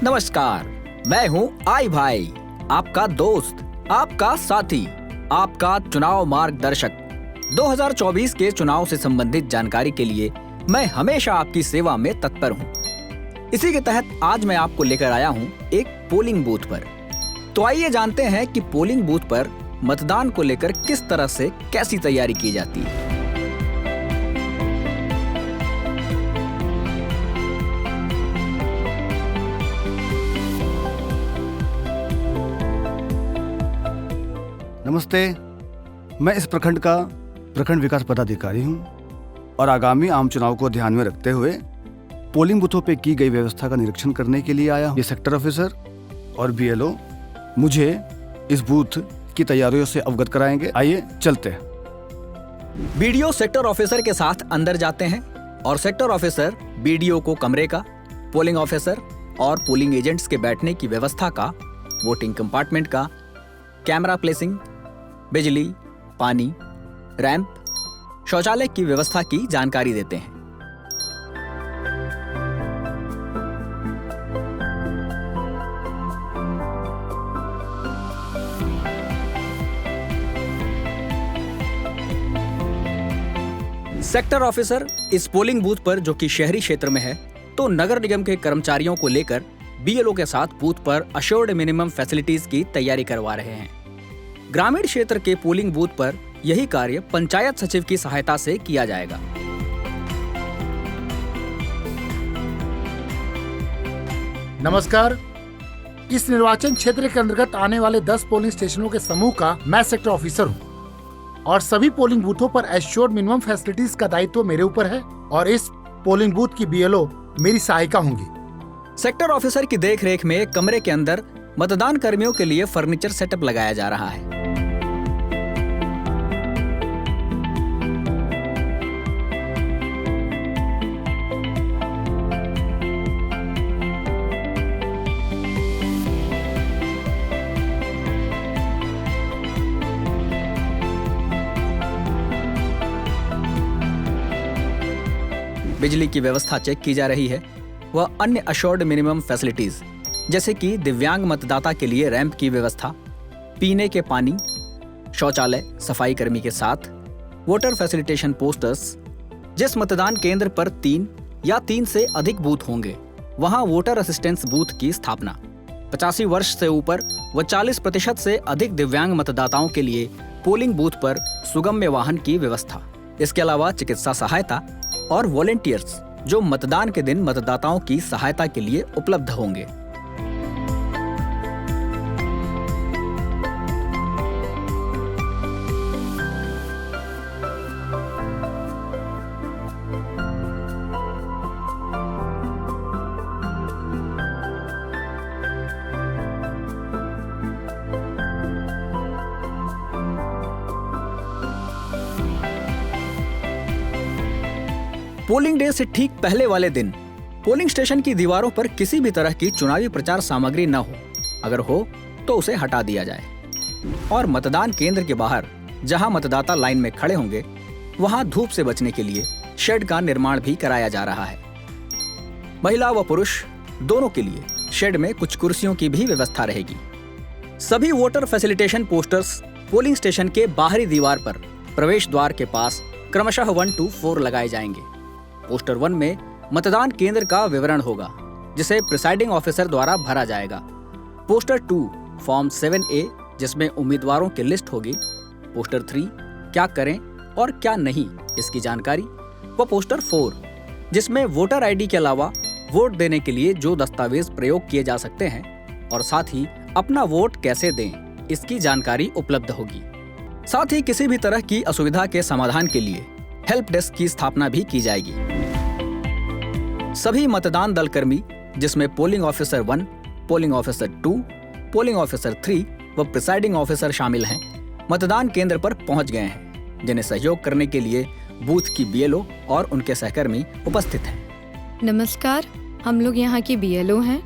नमस्कार, मैं हूं आई भाई, आपका दोस्त, आपका साथी, आपका चुनाव मार्गदर्शक। 2024 के चुनाव से संबंधित जानकारी के लिए मैं हमेशा आपकी सेवा में तत्पर हूं। इसी के तहत आज मैं आपको लेकर आया हूं एक पोलिंग बूथ पर। तो आइए जानते हैं कि पोलिंग बूथ पर मतदान को लेकर किस तरह से कैसी तैयारी की जाती है। नमस्ते, मैं इस प्रखंड का प्रखंड विकास पदाधिकारी हूं और आगामी आम चुनाव को ध्यान में रखते हुए पोलिंग बूथों पे की गई व्यवस्था का निरीक्षण करने के लिए आया हूं। ये सेक्टर ऑफिसर और बीएलओ मुझे इस बूथ की तैयारियों से अवगत कराएंगे। आइए चलते हैं। बीडीओ सेक्टर ऑफिसर के साथ अंदर जाते हैं और सेक्टर ऑफिसर बीडीओ को कमरे का, पोलिंग ऑफिसर और पोलिंग एजेंट्स के बैठने की व्यवस्था का, वोटिंग कंपार्टमेंट का, कैमरा प्लेसिंग, बिजली, पानी, रैंप, शौचालय की व्यवस्था की जानकारी देते हैं। सेक्टर ऑफिसर इस पोलिंग बूथ पर, जो कि शहरी क्षेत्र में है, तो नगर निगम के कर्मचारियों को लेकर बीएलओ के साथ बूथ पर अश्योर्ड मिनिमम फैसिलिटीज की तैयारी करवा रहे हैं। ग्रामीण क्षेत्र के पोलिंग बूथ पर यही कार्य पंचायत सचिव की सहायता से किया जाएगा। नमस्कार, इस निर्वाचन क्षेत्र के अंतर्गत आने वाले 10 पोलिंग स्टेशनों के समूह का मैं सेक्टर ऑफिसर हूं और सभी पोलिंग बूथों पर एश्योर्ड मिनिमम फैसिलिटीज का दायित्व मेरे ऊपर है और इस पोलिंग बूथ की बीएलओ मेरी सहायिका होंगी। सेक्टर ऑफिसर की देखरेख में कमरे के अंदर मतदान कर्मियों के लिए फर्नीचर सेटअप लगाया जा रहा है। बिजली की व्यवस्था चेक की जा रही है। वह अन्य अश्योर्ड मिनिमम फैसिलिटीज जैसे कि दिव्यांग मतदाता के लिए रैंप की व्यवस्था, पीने के पानी, शौचालय, सफाई कर्मी के साथ, वोटर फैसिलिटेशन पोस्टर्स। जिस मतदान केंद्र पर 3 या 3 से अधिक बूथ होंगे वहां वोटर असिस्टेंस बूथ की स्थापना। 85 वर्ष से ऊपर व 40% से अधिक दिव्यांग मतदाताओं के लिए पोलिंग बूथ पर सुगम्य वाहन की व्यवस्था। इसके अलावा चिकित्सा सहायता और वॉलेंटियर्स जो मतदान के दिन मतदाताओं की सहायता के लिए उपलब्ध होंगे। पोलिंग डे से ठीक पहले वाले दिन पोलिंग स्टेशन की दीवारों पर किसी भी तरह की चुनावी प्रचार सामग्री न हो। अगर हो तो उसे हटा दिया जाए और मतदान केंद्र के बाहर जहां मतदाता लाइन में खड़े होंगे वहां धूप से बचने के लिए शेड का निर्माण भी कराया जा रहा है। महिला व पुरुष दोनों के लिए शेड में कुछ कुर्सियों की भी व्यवस्था रहेगी। सभी voter facilitation posters polling station के बाहरी दीवार पर प्रवेश द्वार के पास क्रमशः 1 to 4 लगाए जाएंगे। पोस्टर 1 में मतदान केंद्र का विवरण होगा जिसे प्रिसाइडिंग ऑफिसर द्वारा भरा जाएगा। पोस्टर 2 फॉर्म 7A जिसमें उम्मीदवारों की लिस्ट होगी। पोस्टर 3 क्या करें और क्या नहीं इसकी जानकारी। व पोस्टर 4 जिसमें वोटर आईडी के अलावा वोट देने के लिए जो दस्तावेज प्रयोग किए जा सकते हैं और साथ ही अपना वोट कैसे दें इसकी जानकारी उपलब्ध होगी। साथ ही किसी भी तरह की असुविधा के समाधान के लिए हेल्प डेस्क की स्थापना भी की जाएगी। सभी मतदान दल कर्मी जिसमें polling officer 1, polling officer 2, polling officer 3 व प्रिसाइडिंग ऑफिसर शामिल हैं, मतदान केंद्र पर पहुंच गए हैं, जिन्हें सहयोग करने के लिए बूथ की बीएलओ और उनके सहकर्मी उपस्थित हैं। नमस्कार, हम लोग यहाँ की बीएलओ हैं।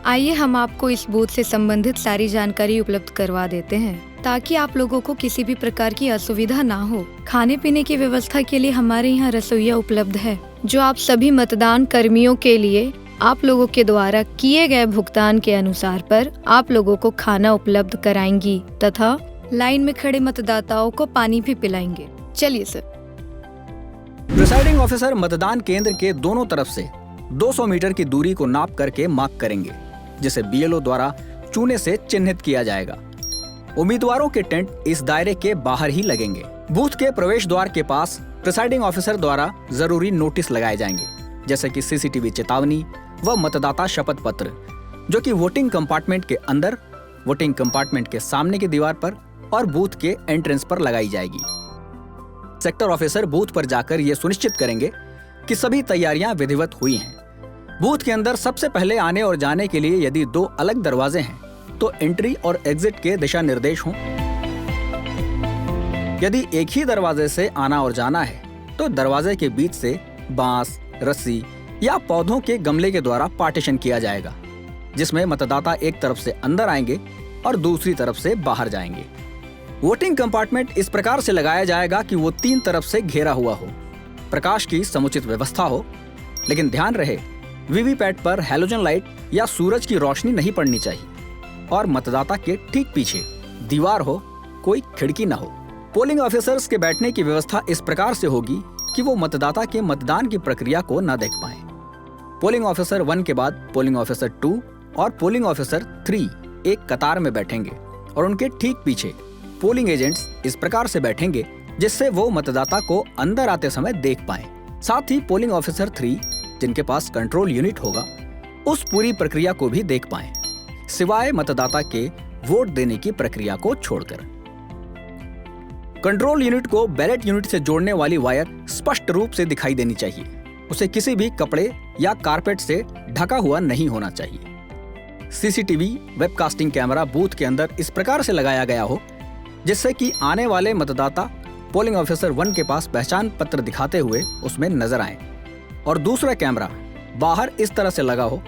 आइए हम आपको इस बूथ से संबंधित सारी जानकारी उपलब्ध करवा देते हैं ताकि आप लोगों को किसी भी प्रकार की असुविधा ना हो। खाने पीने की व्यवस्था के लिए हमारे यहाँ रसोइया उपलब्ध है जो आप सभी मतदान कर्मियों के लिए आप लोगों के द्वारा किए गए भुगतान के अनुसार पर आप लोगों को खाना उपलब्ध कराएंगी तथा लाइन में खड़े मतदाताओं को पानी भी पिलाएंगे। चलिए सर। प्रिसाइडिंग ऑफिसर मतदान केंद्र के दोनों तरफ से 200 मीटर की दूरी को नाप करके मार्क करेंगे, जिसे बीएलओ द्वारा चूने से चिन्हित किया जाएगा। उम्मीदवारों के टेंट इस दायरे के बाहर ही लगेंगे। बूथ के प्रवेश द्वार के पास प्रिसाइडिंग ऑफिसर द्वारा जरूरी नोटिस लगाए जाएंगे, जैसे कि सीसीटीवी चेतावनी व मतदाता शपथ पत्र, जो कि वोटिंग कंपार्टमेंट के अंदर, वोटिंग कंपार्टमेंट के सामने की दीवार पर और बूथ के एंट्रेंस पर लगाई जाएगी। सेक्टर ऑफिसर बूथ पर जाकर ये सुनिश्चित करेंगे कि सभी तैयारियां विधिवत हुई हैं। बूथ के अंदर सबसे पहले आने और जाने के लिए यदि 2 अलग दरवाजे हैं तो एंट्री और एग्जिट के दिशा निर्देश हों। यदि एक ही दरवाजे से आना और जाना है तो दरवाजे के बीच से बांस, रस्सी या पौधों के गमले के द्वारा पार्टीशन किया जाएगा, जिसमें मतदाता एक तरफ से अंदर आएंगे और दूसरी तरफ से बाहर जाएंगे। वोटिंग कंपार्टमेंट इस प्रकार से लगाया जाएगा कि वो 3 तरफ से घेरा हुआ हो, प्रकाश की समुचित व्यवस्था हो, लेकिन ध्यान रहे वीवीपैट पर हैलोजन लाइट या सूरज की रोशनी नहीं पड़नी चाहिए और मतदाता के ठीक पीछे दीवार हो, कोई खिड़की न हो। पोलिंग ऑफिसर्स के बैठने की व्यवस्था इस प्रकार से होगी कि वो मतदाता के मतदान की प्रक्रिया को न देख पाए। पोलिंग ऑफिसर 1 के बाद पोलिंग ऑफिसर 2 और पोलिंग ऑफिसर 3 एक कतार में बैठेंगे और उनके ठीक पीछे पोलिंग एजेंट्स इस प्रकार से बैठेंगे जिससे वो मतदाता को अंदर आते समय देख पाएं। साथ ही पोलिंग ऑफिसर 3 जिनके पास कंट्रोल यूनिट होगा उस पूरी प्रक्रिया को भी देख पाएं, सिवाय मतदाता के वोट देने की प्रक्रिया को छोड़कर। कंट्रोल यूनिट को बैलेट यूनिट से जोड़ने वाली वायर स्पष्ट रूप से दिखाई देनी चाहिए। उसे किसी भी कपड़े या कारपेट से ढका हुआ नहीं होना चाहिए। सीसीटीवी वेबकास्टिंग कैमरा बूथ के अंदर इस प्रकार से लगाया गया हो जिससे कि आने वाले मतदाता पोलिंग ऑफिसर 1 के पास पहचान पत्र दिखाते हुए उसमें नजर आए, और दूसरा कैमरा बाहर इस तरह से लगा हो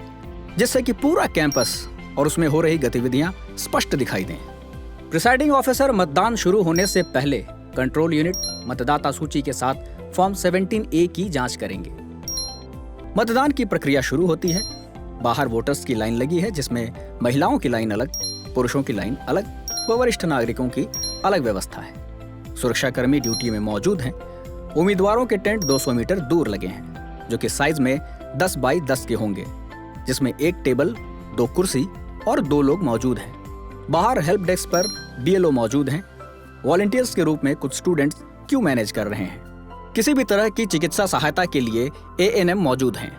जिससे कि पूरा कैंपस और उसमें हो रही गतिविधियां स्पष्ट दिखाई दें। प्रिसाइडिंग ऑफिसर मतदान शुरू होने से पहले कंट्रोल यूनिट मतदाता सूची के साथ फॉर्म 17A की जांच करेंगे। मतदान की प्रक्रिया शुरू होती है। बाहर वोटर्स की लाइन लगी है, जिसमें महिलाओं की लाइन अलग, पुरुषों की लाइन अलग व वरिष्ठ नागरिकों की अलग व्यवस्था है। सुरक्षाकर्मी ड्यूटी में मौजूद हैं। उम्मीदवारों के टेंट 200 मीटर दूर लगे हैं, जो कि साइज में 10 बाई 10 के होंगे, जिसमें 1 टेबल, 2 कुर्सी और 2 लोग मौजूद हैं। बाहर हेल्प डेस्क पर बीएलओ मौजूद हैं। वॉलंटियर्स के रूप में कुछ स्टूडेंट्स क्यू मैनेज कर रहे हैं। किसी भी तरह की चिकित्सा सहायता के लिए एएनएम मौजूद हैं।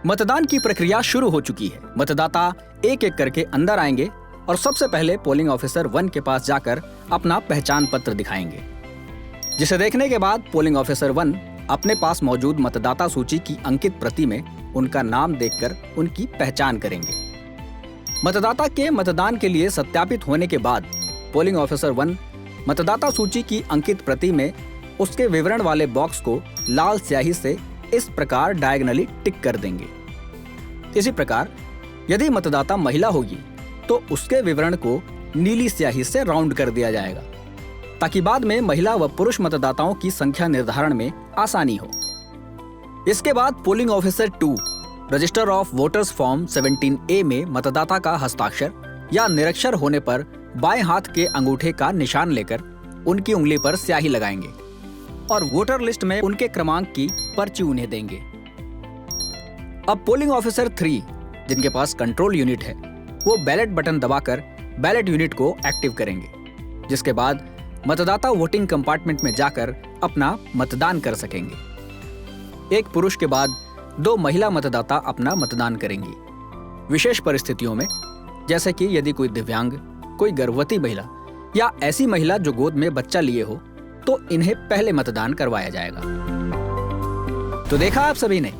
मतदान की प्रक्रिया शुरू हो चुकी है। मतदाता एक एक करके अंदर आएंगे और सबसे पहले पोलिंग ऑफिसर 1 के पास जाकर अपना पहचान पत्र दिखाएंगे, जिसे देखने के बाद पोलिंग ऑफिसर 1 अपने पास मौजूद मतदाता सूची की अंकित प्रति में उनका नाम देखकर उनकी पहचान करेंगे। मतदाता के मतदान के लिए सत्यापित होने के बाद पोलिंग ऑफिसर 1 मतदाता सूची की अंकित प्रति में उसके विवरण वाले बॉक्स को लाल स्याही से इस प्रकार डायगनली टिक कर देंगे। इसी प्रकार यदि मतदाता महिला होगी तो उसके विवरण को नीली स्याही से राउंड कर दिया जाएगा, ताकि बाद में महिला व पुरुष मतदाताओं की संख्या निर्धारण में आसानी हो। इसके बाद polling officer 2 register of voters form 17A में मतदाता का हस्ताक्षर या निरक्षर होने पर बाएं हाथ के अंगूठे का निशान लेकर उनकी उंगली पर स्याही लगाएंगे और वोटर लिस्ट में उनके क्रमांक की पर्ची उन्हें देंगे। अब पोलिंग ऑफिसर 3 जिनके पास कंट्रोल यूनिट है, वो बैलेट बटन दबाकर बैलेट यूनिट को एक्टिव करेंगे, जिसके बाद मतदाता वोटिंग कंपार्टमेंट में जाकर अपना मतदान कर सकेंगे। एक पुरुष के बाद 2 महिला मतदाता अपना मतदान करेंगी। विशेष परिस्थितियों में, जैसे कि यदि कोई दिव्यांग, कोई गर्भवती महिला या ऐसी महिला जो गोद में बच्चा लिए हो, तो इन्हें पहले मतदान करवाया जाएगा। तो देखा आप सभी ने,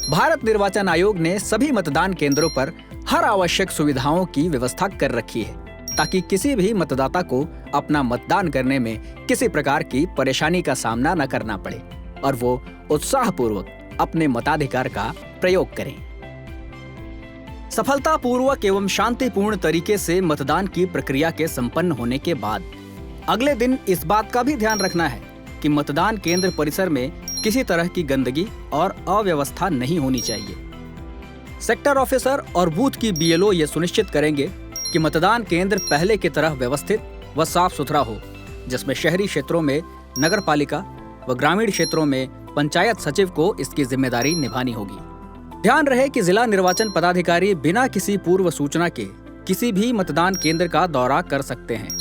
भारत निर्वाचन आयोग ने सभी मतदान केंद्रों पर हर आवश्यक सुविधाओं की व्यवस्था कर रखी है, ताकि किसी भी मतदाता को अपना मतदान करने में किसी प्रकार की परेशानी का सामना न करना पड़े और वो उत्साहपूर्वक अपने मताधिकार का प्रयोग करें। सफलतापूर्वक एवं शांतिपूर्ण तरीके से मतदान की प्रक्रिया के संपन्न होने के बाद अगले दिन इस बात का भी ध्यान रखना है कि मतदान केंद्र परिसर में किसी तरह की गंदगी और अव्यवस्था नहीं होनी चाहिए। सेक्टर ऑफिसर और बूथ की बीएलओ ये सुनिश्चित करेंगे कि मतदान केंद्र पहले की तरह व्यवस्थित व साफ सुथरा हो, जिसमें शहरी क्षेत्रों में नगर पालिका व ग्रामीण क्षेत्रों में पंचायत सचिव को इसकी जिम्मेदारी निभानी होगी। ध्यान रहे कि जिला निर्वाचन पदाधिकारी बिना किसी पूर्व सूचना के किसी भी मतदान केंद्र का दौरा कर सकते हैं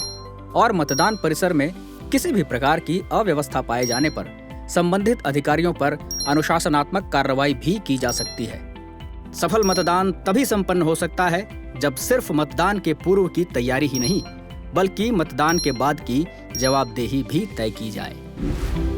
और मतदान परिसर में किसी भी प्रकार की अव्यवस्था पाए जाने पर संबंधित अधिकारियों पर अनुशासनात्मक कार्रवाई भी की जा सकती है। सफल मतदान तभी संपन्न हो सकता है जब सिर्फ मतदान के पूर्व की तैयारी ही नहीं, बल्कि मतदान के बाद की जवाबदेही भी तय की जाए।